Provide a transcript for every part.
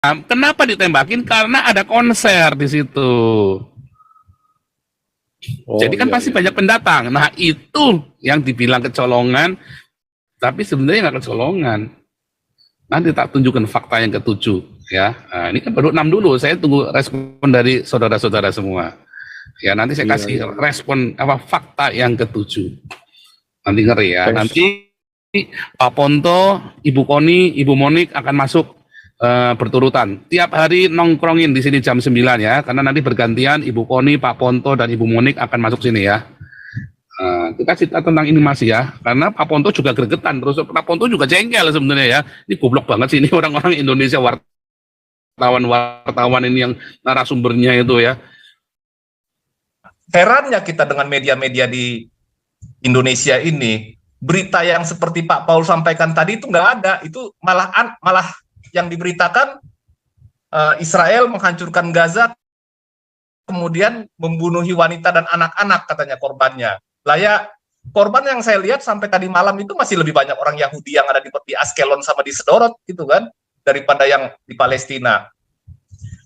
Kenapa ditembakin? Karena ada konser di situ. Jadi kan pasti banyak pendatang. Nah itu yang dibilang kecolongan, tapi sebenarnya nggak kecolongan. Nanti tak tunjukkan fakta yang ketujuh ya. Nah, ini kan baru 6 dulu. Saya tunggu respon dari saudara-saudara semua. Ya nanti saya kasih respon apa fakta yang ketujuh. Nanti ngeri ya. Nanti Pak Ponto, Ibu Koni, Ibu Monik akan masuk berturutan. Tiap hari nongkrongin di sini jam 9 ya, karena nanti bergantian Ibu Koni, Pak Ponto, dan Ibu Monik akan masuk sini ya. Kita cerita tentang ini masih ya, karena Pak Ponto juga gregetan, terus Pak Ponto juga jengkel sebenarnya ya. Ini goblok banget sih ini orang-orang Indonesia, wartawan ini yang narasumbernya itu ya. Herannya kita dengan media-media di Indonesia ini, berita yang seperti Pak Paul sampaikan tadi itu nggak ada, itu malah yang diberitakan Israel menghancurkan Gaza, kemudian membunuhi wanita dan anak-anak katanya korbannya. Lah ya, korban yang saya lihat sampai tadi malam itu masih lebih banyak orang Yahudi yang ada di Askelon sama di Sderot gitu kan, daripada yang di Palestina.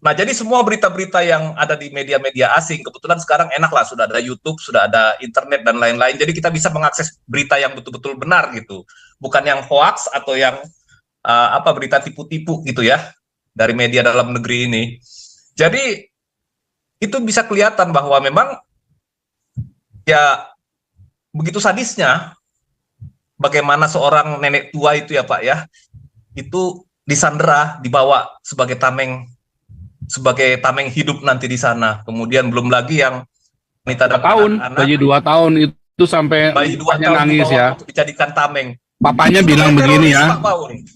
Nah, jadi semua berita-berita yang ada di media-media asing, kebetulan sekarang enak lah, sudah ada YouTube, sudah ada internet dan lain-lain, jadi kita bisa mengakses berita yang betul-betul benar gitu, bukan yang hoax atau yang berita tipu-tipu gitu ya, dari media dalam negeri ini. Jadi, itu bisa kelihatan bahwa memang, ya, begitu sadisnya, bagaimana seorang nenek tua itu ya Pak ya, itu disandera, dibawa sebagai tameng hidup nanti di sana. Kemudian belum lagi yang wanita dan anak-anak, bayi 2 tahun itu sampai bayi 2 tahun nangis ya, dijadikan tameng. Papanya bilang begini ya,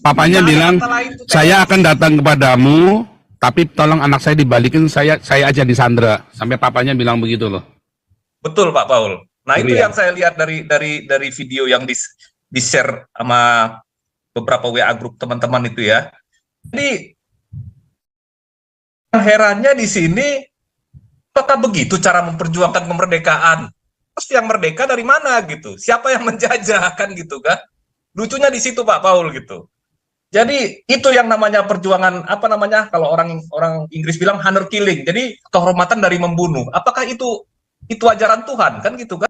papanya bilang saya akan datang kepadamu, tapi tolong anak saya dibalikin, saya aja disandera, sampai papanya bilang begitu loh. Betul Pak Paul. Nah itu yang saya lihat dari video yang di-share sama beberapa WA grup teman-teman itu ya. Jadi herannya di sini, apakah begitu cara memperjuangkan kemerdekaan? Terus yang merdeka dari mana gitu? Siapa yang menjajah kan gitu kan? Lucunya di situ Pak Paul gitu. Jadi itu yang namanya perjuangan, apa namanya kalau orang Inggris bilang honor killing. Jadi kehormatan dari membunuh. Apakah itu ajaran Tuhan kan gitu kan?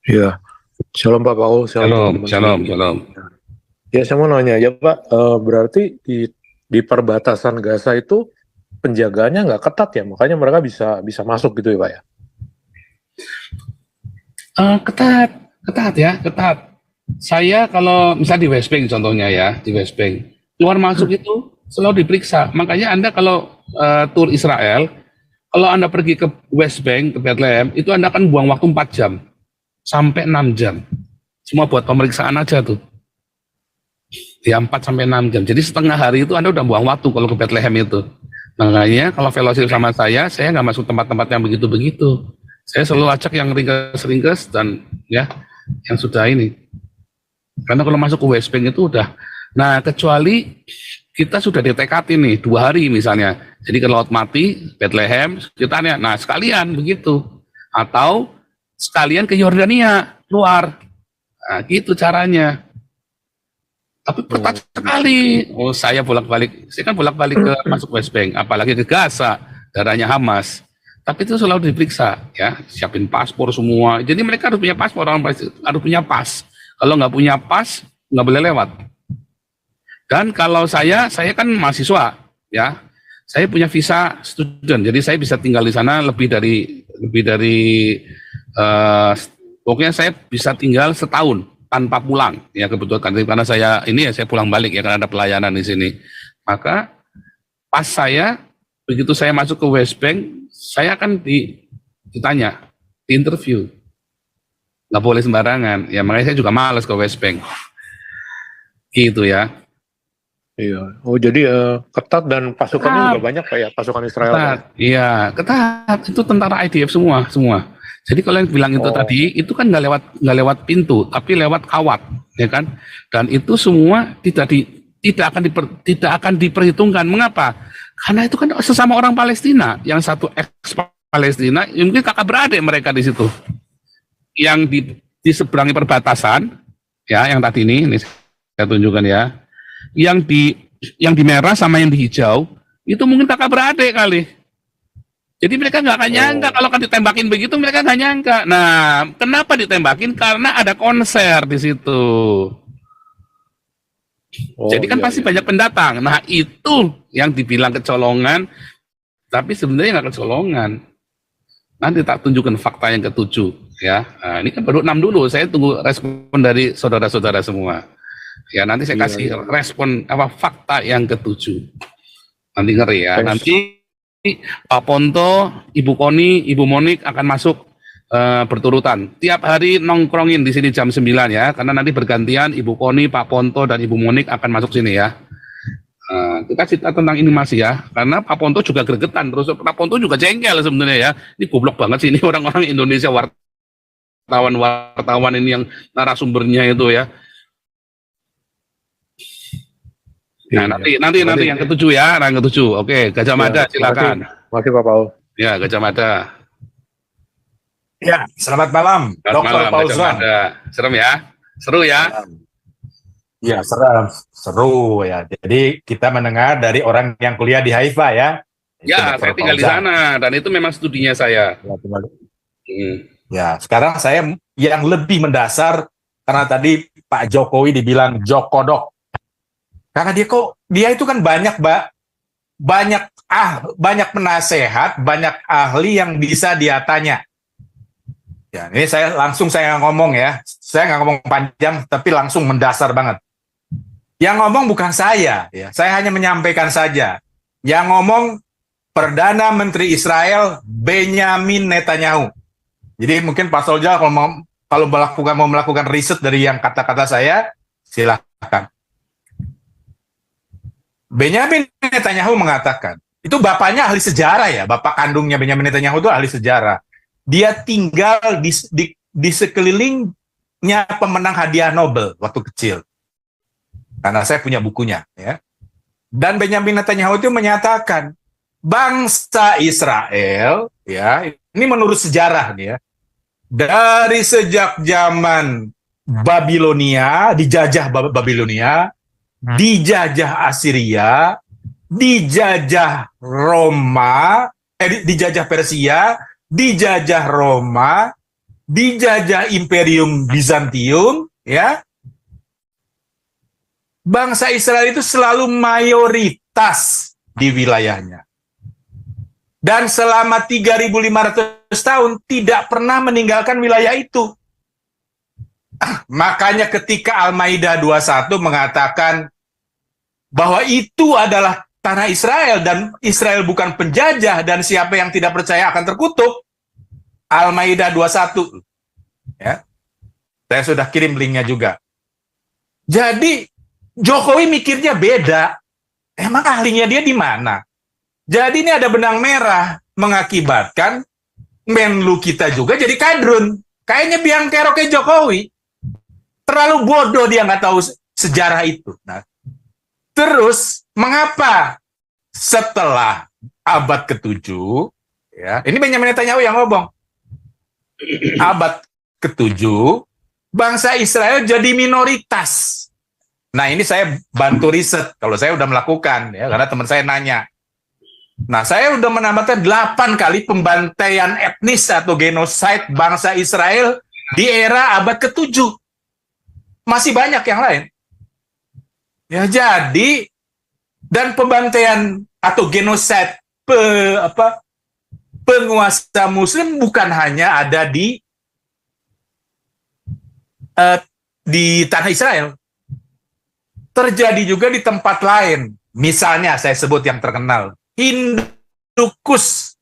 Iya. Shalom Pak Paul. Shalom. Ya saya mau nanya ya Pak, berarti di perbatasan Gaza itu penjagaannya nggak ketat ya, makanya mereka bisa masuk gitu ya Pak ya? Ketat. Saya kalau misalnya di West Bank contohnya ya, di West Bank, keluar masuk itu selalu diperiksa. Makanya Anda kalau tur Israel, kalau Anda pergi ke West Bank, ke Bethlehem, itu Anda akan buang waktu 4 jam, sampai 6 jam. Semua buat pemeriksaan aja tuh. Ya 4-6 jam. Jadi setengah hari itu Anda udah buang waktu kalau ke Bethlehem itu. Makanya kalau fellowship sama saya nggak masuk tempat-tempat yang begitu-begitu. Saya selalu ajak yang ringkes dan ya yang sudah ini. Karena kalau masuk ke West Bank itu udah. Nah kecuali kita sudah ditekatin nih 2 hari misalnya. Jadi ke Laut Mati, Bethlehem, sekitarnya. Nah sekalian begitu. Atau sekalian ke Yordania keluar. Nah gitu caranya. Tapi ketat sekali. Saya kan bolak-balik ke masuk West Bank, apalagi ke Gaza, darahnya Hamas. Tapi itu selalu diperiksa, ya, siapin paspor semua. Jadi mereka harus punya paspor, orang harus punya pas. Kalau nggak punya pas, nggak boleh lewat. Dan kalau saya kan mahasiswa, ya, saya punya visa student, jadi saya bisa tinggal di sana lebih dari pokoknya saya bisa tinggal setahun tanpa pulang, ya kebetulan karena saya pulang balik ya karena ada pelayanan di sini. Maka pas saya begitu saya masuk ke West Bank, saya akan ditanya, diinterview, nggak boleh sembarangan. Ya makanya saya juga malas ke West Bank, gitu ya. Iya. Oh jadi ketat dan pasukannya juga banyak kayak pasukan Israel. Ketat, iya ketat. Itu tentara IDF semua. Jadi kalau yang bilang itu tadi, itu kan nggak lewat pintu, tapi lewat kawat, ya kan? Dan itu semua tidak akan diperhitungkan. Mengapa? Karena itu kan sesama orang Palestina, yang satu ex-Palestina, mungkin kakak beradik mereka di situ, yang di seberangi perbatasan, ya, yang tadi ini saya tunjukkan ya. Yang di merah sama yang di hijau itu mungkin kakak beradik kali. Jadi mereka nggak akan nyangka kalau kan ditembakin begitu, mereka nggak nyangka. Nah, kenapa ditembakin? Karena ada konser di situ. Jadi kan pasti banyak pendatang. Nah, itu yang dibilang kecolongan, tapi sebenarnya nggak kecolongan. Nanti tak tunjukkan fakta yang ketujuh ya. Nah, ini kan baru 6 dulu. Saya tunggu respon dari saudara-saudara semua. Ya, nanti saya kasih respon apa fakta yang ketujuh. Nanti ngeri ya. Nanti Pak Ponto, Ibu Koni, Ibu Monik akan masuk berturutan. Tiap hari nongkrongin di sini jam 9 ya, karena nanti bergantian Ibu Koni, Pak Ponto, dan Ibu Monik akan masuk sini ya. Kita cerita tentang ini masih ya, karena Pak Ponto juga gregetan, terus Pak Ponto juga jengkel sebenarnya ya. Ini goblok banget sih ini orang-orang Indonesia, wartawan ini yang narasumbernya itu ya. Nah, nanti yang ketujuh ya, yang ketujuh. Oke, Gajah Mada silakan. Makasih Pak Paul. Ya, Gajah Mada. Ya, selamat malam, Dr. Paul Zwan. Serem ya? Seru ya? Ya, seru ya. Jadi kita mendengar dari orang yang kuliah di Haifa ya. Ya, saya tinggal di sana dan itu memang studinya saya. Ya, sekarang saya yang lebih mendasar karena tadi Pak Jokowi dibilang Jokodok. Karena dia itu kan banyak penasehat, banyak ahli yang bisa dia tanya. Ya, ini saya ngomong ya. Saya nggak ngomong panjang, tapi langsung mendasar banget. Yang ngomong bukan saya, ya. Saya hanya menyampaikan saja. Yang ngomong Perdana Menteri Israel Benyamin Netanyahu. Jadi mungkin Pak Solja kalau mau melakukan riset dari yang kata-kata saya, silahkan. Benyamin Netanyahu mengatakan, itu bapaknya ahli sejarah ya, bapak kandungnya Benyamin Netanyahu itu ahli sejarah. Dia tinggal di sekelilingnya pemenang hadiah Nobel waktu kecil. Karena saya punya bukunya ya. Dan Benyamin Netanyahu itu menyatakan bangsa Israel ya, ini menurut sejarah nih ya. Dari sejak zaman Babilonia, dijajah Babilonia, dijajah Assyria, dijajah Roma, dijajah Persia, dijajah Roma, dijajah Imperium Bizantium, ya. Bangsa Israel itu selalu mayoritas di wilayahnya. Dan selama 3.500 tahun tidak pernah meninggalkan wilayah itu. Makanya ketika Al-Maidah 21 mengatakan bahwa itu adalah tanah Israel dan Israel bukan penjajah dan siapa yang tidak percaya akan terkutuk. Al-Maidah 21. Ya. Saya sudah kirim linknya juga. Jadi Jokowi mikirnya beda. Emang ahlinya dia di mana? Jadi ini ada benang merah mengakibatkan Menlu kita juga jadi kadrun. Kayaknya biang keroknya Jokowi. Terlalu bodoh dia nggak tahu sejarah itu. Nah, terus mengapa setelah abad ke-7, ya, ini Benyamin Netanyahu yang ngomong, abad ke-7, bangsa Israel jadi minoritas. Nah, ini saya bantu riset, kalau saya udah melakukan, ya, karena teman saya nanya. Nah, saya udah menambahkan 8 kali pembantaian etnis atau genosida bangsa Israel di era abad ke-7. Masih banyak yang lain. Ya, jadi, dan pembantaian atau genosida penguasa Muslim bukan hanya ada di tanah Israel. Terjadi juga di tempat lain. Misalnya saya sebut yang terkenal, Hindukus.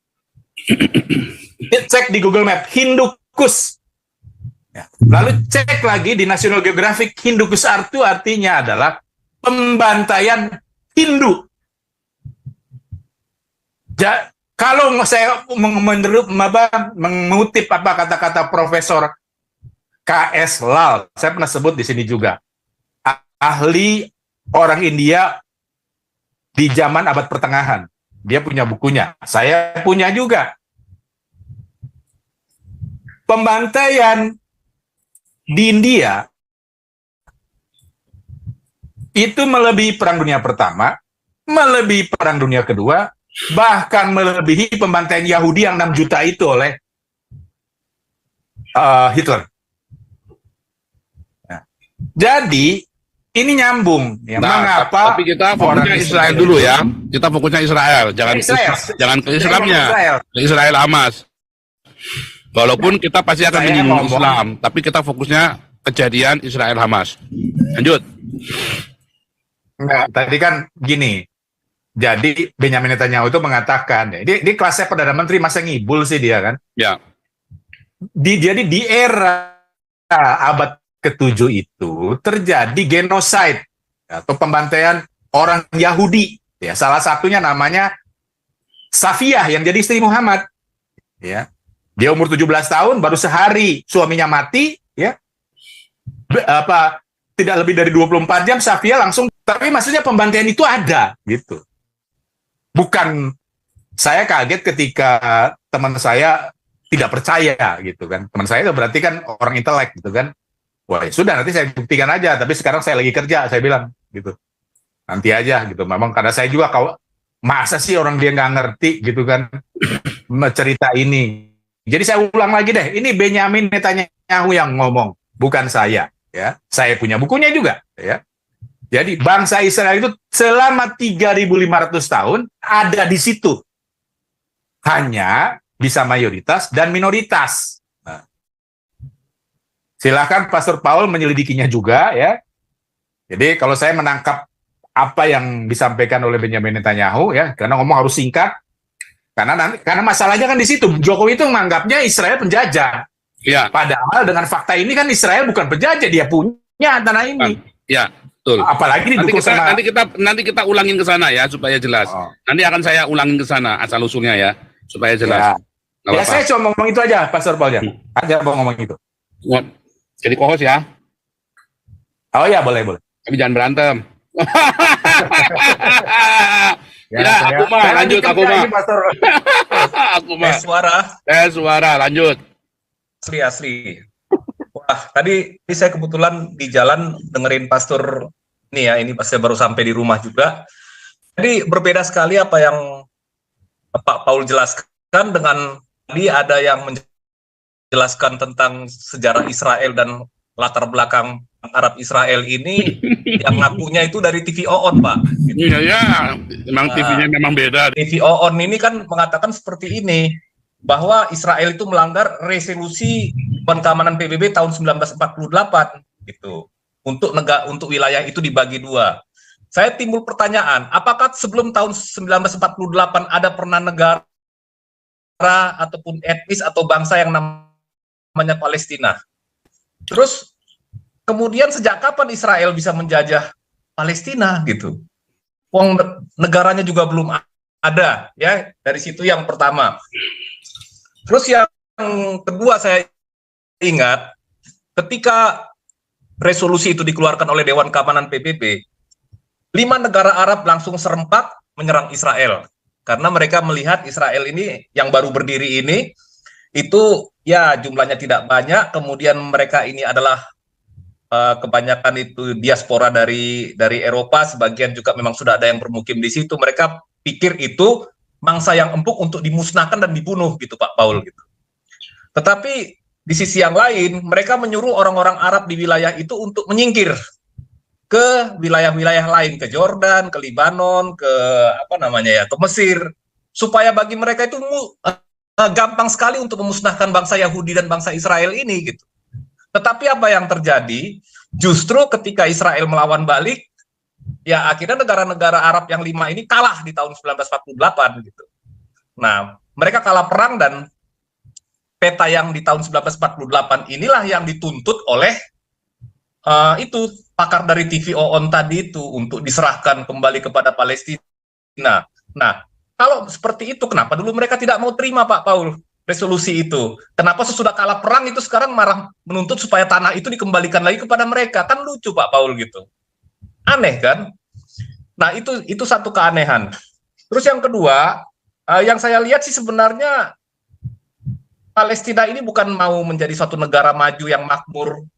Cek di Google Map, Hindukus. Ya. Lalu cek lagi di National Geographic, Hindukus itu artinya adalah pembantaian Hindu. Kalau saya mengutip kata-kata Profesor K.S. Lal, saya pernah sebut di sini juga, ahli orang India di zaman abad pertengahan. Dia punya bukunya. Saya punya juga. Pembantaian di India itu melebihi Perang Dunia Pertama, melebihi Perang Dunia Kedua, bahkan melebihi pembantaian Yahudi yang 6 juta itu oleh Hitler. Nah, jadi ini nyambung ya. Nah, Mengapa? tapi kita fokusnya Israel dulu ya. Kita fokusnya Israel, jangan jangan ke Islamnya. Ke Israel Hamas. Walaupun kita pasti akan menyinggung Islam, tapi kita fokusnya kejadian Israel Hamas. Lanjut. Enggak, tadi kan gini. Jadi Benyamin Netanyahu itu mengatakan, ya, di kelasnya Perdana Menteri masa ngibul sih dia kan. Ya. Jadi di era abad ke-7 itu terjadi genosida atau pembantaian orang Yahudi. Ya, salah satunya namanya Safiyah yang jadi istri Muhammad. Ya. Dia umur 17 tahun, baru sehari suaminya mati, ya. Tidak lebih dari 24 jam Safiyah langsung, tapi maksudnya pembantaian itu ada gitu. Bukan, saya kaget ketika teman saya tidak percaya gitu kan. Teman saya itu berarti kan orang intelek gitu kan. Wah, ya sudah nanti saya buktikan aja, tapi sekarang saya lagi kerja, saya bilang gitu. Nanti aja gitu. Memang karena saya juga masa sih orang dia nggak ngerti gitu kan cerita ini. Jadi saya ulang lagi deh, ini Benyamin Netanyahu yang ngomong, bukan saya ya. Saya punya bukunya juga ya. Jadi bangsa Israel itu selama 3.500 tahun ada di situ. Hanya bisa mayoritas dan minoritas. Nah, silakan Pastor Paul menyelidikinya juga ya. Jadi kalau saya menangkap apa yang disampaikan oleh Benyamin Netanyahu ya, karena ngomong harus singkat. Karena masalahnya kan di situ. Jokowi itu menganggapnya Israel penjajah. Ya. Padahal dengan fakta ini kan Israel bukan penjajah, dia punya tanah ini. Ya, betul. Apalagi didukung sama nanti kita ulangin ke sana ya supaya jelas. Oh. Nanti akan saya ulangin ke sana asal usulnya ya supaya jelas. Ya, saya cuma ngomong itu aja, Pastor Paul ya. Aja mau ngomong itu. Jadi kohos ya. Oh ya, boleh. Tapi jangan berantem. Aku mah. Suara lanjut. asli. Wah, tadi saya kebetulan di jalan dengerin pastor ini ya, ini saya baru sampai di rumah juga. Jadi berbeda sekali apa yang Pak Paul jelaskan dengan tadi ada yang menjelaskan tentang sejarah Israel dan latar belakang Arab Israel ini yang ngakunya itu dari TV OON, Pak. Gitu. Iya, memang TV-nya memang beda. TV OON ini kan mengatakan seperti ini, bahwa Israel itu melanggar resolusi Dewan Keamanan PBB tahun 1948 gitu. Untuk wilayah itu dibagi dua. Saya timbul pertanyaan, apakah sebelum tahun 1948 ada pernah negara ataupun etnis atau bangsa yang namanya Palestina? Terus kemudian sejak kapan Israel bisa menjajah Palestina gitu? Wong negaranya juga belum ada ya. Dari situ yang pertama. Terus yang kedua saya ingat ketika resolusi itu dikeluarkan oleh Dewan Keamanan PBB, 5 negara Arab langsung serempak menyerang Israel karena mereka melihat Israel ini yang baru berdiri ini itu ya jumlahnya tidak banyak, kemudian mereka ini adalah kebanyakan itu diaspora dari Eropa, sebagian juga memang sudah ada yang bermukim di situ. Mereka pikir itu mangsa yang empuk untuk dimusnahkan dan dibunuh gitu Pak Paul gitu. Tetapi di sisi yang lain mereka menyuruh orang-orang Arab di wilayah itu untuk menyingkir ke wilayah-wilayah lain, ke Jordan, ke Libanon, ke ke Mesir, supaya bagi mereka itu gampang sekali untuk memusnahkan bangsa Yahudi dan bangsa Israel ini gitu. Tetapi apa yang terjadi? Justru ketika Israel melawan balik, ya akhirnya negara-negara Arab yang 5 ini kalah di tahun 1948 gitu. Nah, mereka kalah perang dan peta yang di tahun 1948 inilah yang dituntut oleh itu pakar dari TV OON tadi itu untuk diserahkan kembali kepada Palestina. Nah, kalau seperti itu kenapa dulu mereka tidak mau terima Pak Paul resolusi itu? Kenapa sesudah kalah perang itu sekarang marah menuntut supaya tanah itu dikembalikan lagi kepada mereka? Kan lucu Pak Paul gitu. Aneh kan? Nah, itu satu keanehan. Terus yang kedua, yang saya lihat sih sebenarnya Palestina ini bukan mau menjadi suatu negara maju yang makmur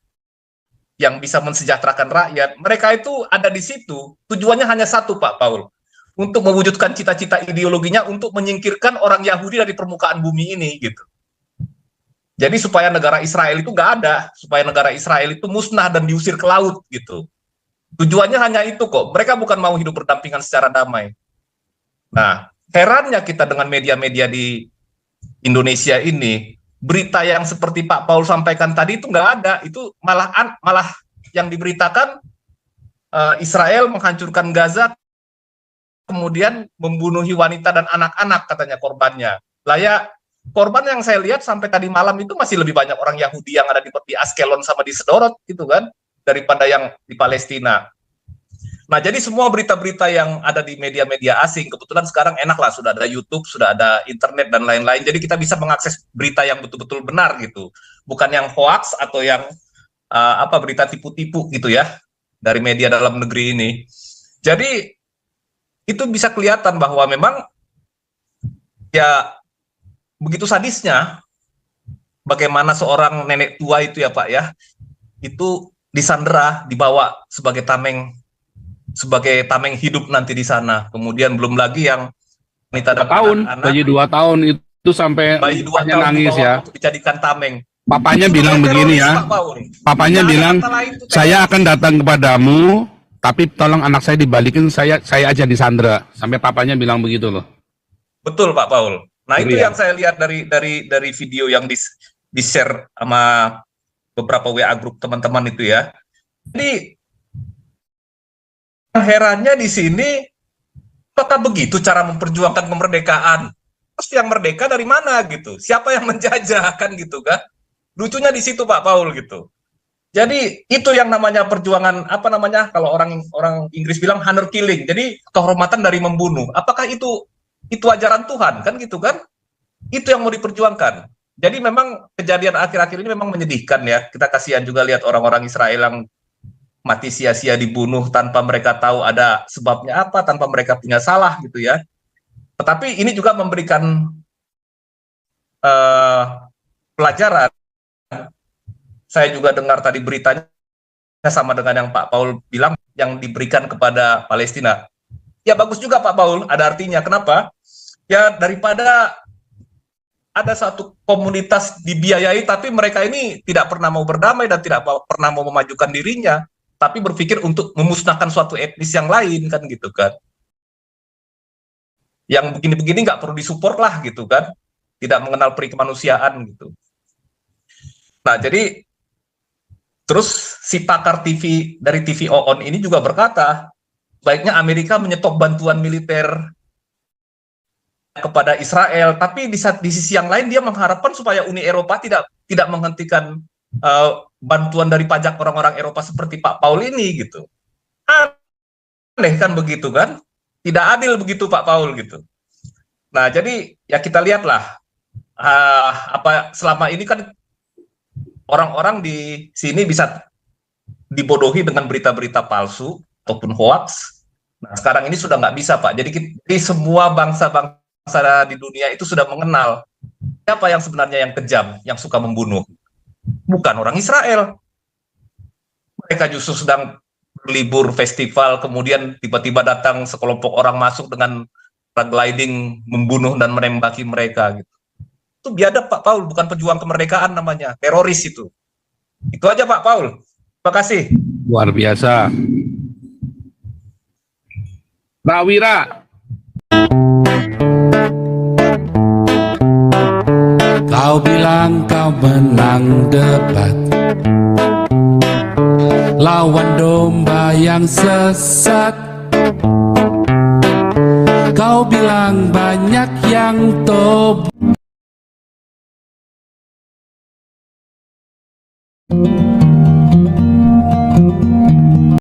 yang bisa mensejahterakan rakyat. Mereka itu ada di situ. Tujuannya hanya satu, Pak Paul. Untuk mewujudkan cita-cita ideologinya untuk menyingkirkan orang Yahudi dari permukaan bumi ini, gitu. Jadi supaya negara Israel itu nggak ada, supaya negara Israel itu musnah dan diusir ke laut, gitu. Tujuannya hanya itu kok. Mereka bukan mau hidup berdampingan secara damai. Nah, herannya kita dengan media-media di Indonesia ini, berita yang seperti Pak Paul sampaikan tadi itu nggak ada. Itu malah yang diberitakan Israel menghancurkan Gaza, kemudian membunuhi wanita dan anak-anak katanya korbannya. Lah ya, korban yang saya lihat sampai tadi malam itu masih lebih banyak orang Yahudi yang ada di Askelon sama di Sderot gitu kan, daripada yang di Palestina. Nah, jadi semua berita-berita yang ada di media-media asing, kebetulan sekarang enak lah, sudah ada YouTube, sudah ada internet dan lain-lain, jadi kita bisa mengakses berita yang betul-betul benar gitu, bukan yang hoax atau yang berita tipu-tipu gitu ya, dari media dalam negeri ini. Jadi, itu bisa kelihatan bahwa memang ya begitu sadisnya bagaimana seorang nenek tua itu ya Pak ya, itu disandera, dibawa sebagai tameng hidup nanti di sana. Kemudian belum lagi yang wanita dan anak-anak, bayi 2 tahun itu sampai bayi 2 tahun nangis ya. untuk dijadikan tameng. Papanya Itu bilang begini ya. Pak Paul. Papanya Tidak ada bilang, kata lain tuh, saya akan datang kepadamu, tapi tolong anak saya dibalikin, saya aja disandera. Sampai papanya bilang begitu loh. Betul Pak Paul. Nah, itu Iya. yang saya lihat dari video yang di-share sama beberapa WA grup teman-teman itu ya. Jadi herannya di sini, apakah begitu cara memperjuangkan kemerdekaan? Terus yang merdeka dari mana gitu? Siapa yang menjajah kan gitu kan? Lucunya di situ Pak Paul gitu. Jadi itu yang namanya perjuangan, apa namanya, kalau orang Inggris bilang honor killing. Jadi kehormatan dari membunuh. Apakah itu ajaran Tuhan kan gitu kan? Itu yang mau diperjuangkan. Jadi memang kejadian akhir-akhir ini memang menyedihkan ya. Kita kasihan juga lihat orang-orang Israel yang mati sia-sia dibunuh tanpa mereka tahu ada sebabnya apa, tanpa mereka punya salah gitu ya. Tetapi ini juga memberikan pelajaran. Saya juga dengar tadi beritanya sama dengan yang Pak Paul bilang, yang diberikan kepada Palestina. Ya bagus juga Pak Paul, ada artinya. Kenapa? Ya daripada ada satu komunitas dibiayai, tapi mereka ini tidak pernah mau berdamai dan tidak pernah mau memajukan dirinya, tapi berpikir untuk memusnahkan suatu etnis yang lain kan gitu kan. Yang begini-begini nggak perlu disupport lah gitu kan, tidak mengenal peri kemanusiaan gitu. Nah jadi terus si pakar TV dari TV OON ini juga berkata, baiknya Amerika menyetop bantuan militer kepada Israel, tapi di sisi yang lain dia mengharapkan supaya Uni Eropa tidak menghentikan bantuan dari pajak orang-orang Eropa seperti Pak Paul ini gitu. Aneh kan begitu kan? Tidak adil begitu Pak Paul gitu. Nah jadi ya kita lihatlah apa selama ini kan orang-orang di sini bisa dibodohi dengan berita-berita palsu ataupun hoax. Nah sekarang ini sudah nggak bisa Pak. Jadi semua bangsa-bangsa di dunia itu sudah mengenal siapa yang sebenarnya yang kejam, yang suka membunuh. Bukan orang Israel. Mereka justru sedang berlibur festival, kemudian tiba-tiba datang sekelompok orang masuk dengan paragliding, membunuh dan menembaki mereka. Gitu. Itu biadab Pak Paul, bukan pejuang kemerdekaan namanya, teroris itu. Itu aja Pak Paul. Terima kasih. Luar biasa. Prawira. Kau bilang kau menang debat lawan domba yang sesat. Kau bilang banyak yang tobat.